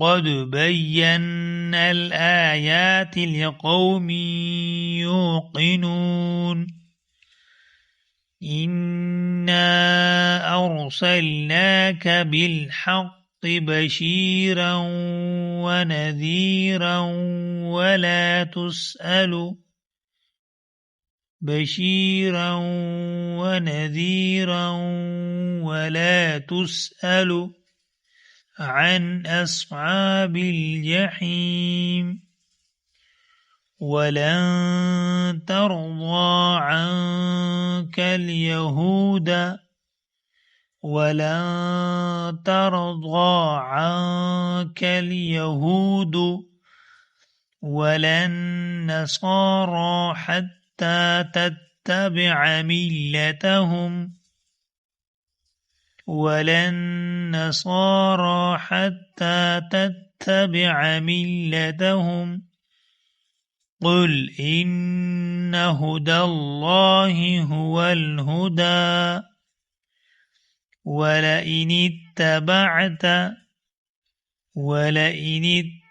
قد بينا الآيات لقوم يوقنون إنا أرسلناك بالحق بشيرا ونذيرا ولا تسأل عن أصحاب الجحيم ولن ترضى عنك اليهود ولا النصارى حتى تتبع ملتهم قل إن هدى الله هو الهدى ولئن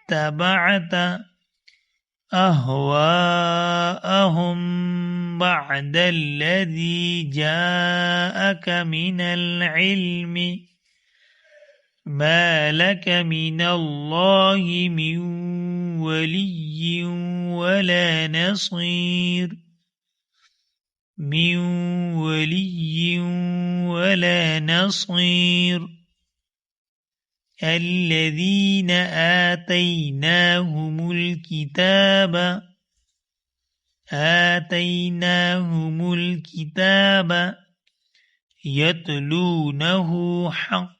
اتبعت أهواءهم بعد الذي جاءك من العلم ما لك من الله من ولي ولا نصير الذين آتيناهم الكتاب يتلونه حق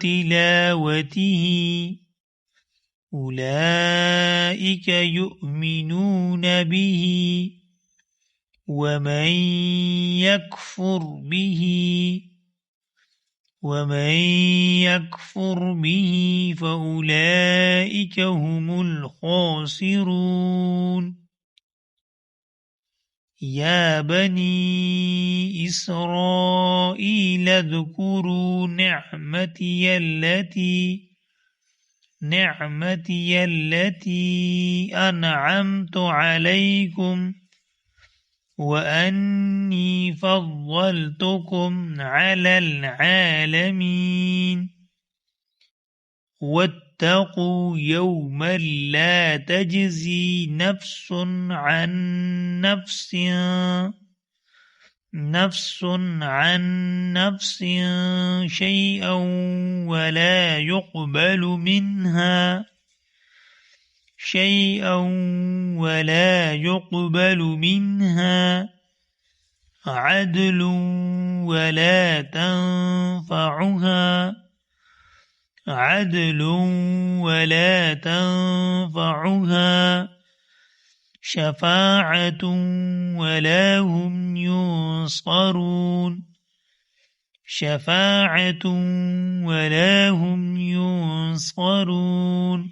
تلاوته أولئك يؤمنون به ومن يكفر به فأولئك هم الخاسرون يا بني إسرائيل اذكروا نعمتي التي أنعمت عليكم وأني فضلتكم على العالمين واتقوا يوما لا تجزي نفس عن نفس شيئا ولا يقبل منها عدل ولا تنفعها شفاعة ولا هم ينصرون।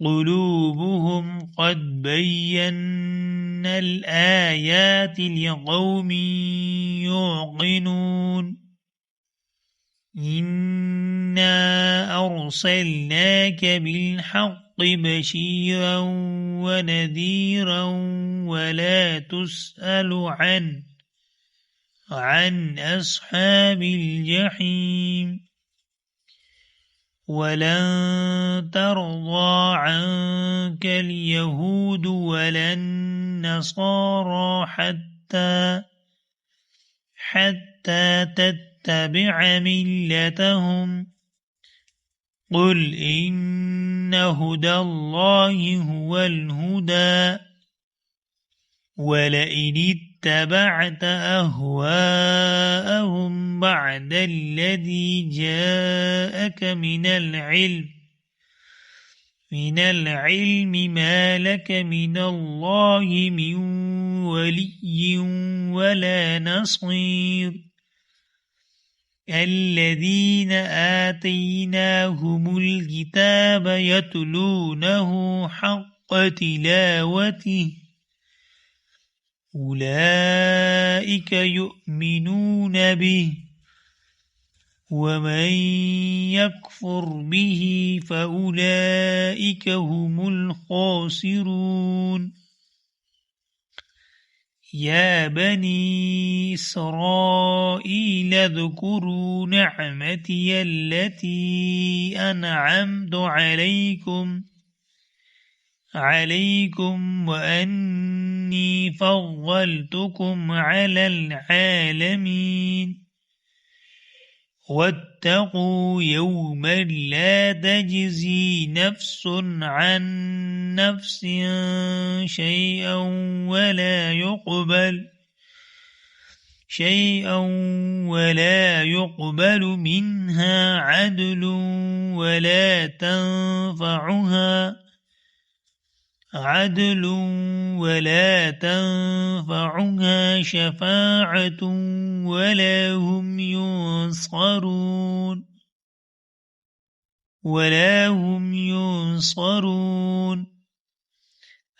قلوبهم قد بينا الآيات لقوم يوقنون إنا أرسلناك بالحق بشيرا ونذيرا ولا تسأل عن أصحاب الجحيم ولن ترضى عنك اليهود ولا النصارى حتى تتبع ملتهم قل إن هدى الله هو الهدى ولئن اتبعت أهواءهم بعد الذي جاءك من العلم ما لك من الله من ولي ولا نصير الذين آتيناهم الكتاب يتلونه حق تلاوته أولئك يؤمنون به ومن يكفر به فأولئك هم الخاسرون يا بني إسرائيل اذكروا نعمتي التي أنعمت عليكم وأني فضلتكم على العالمين واتقوا يوما لا تجزي نفس عن نفس شيئا ولا يقبل منها عدل ولا تنفعها شفاعة ولا هم ينصرون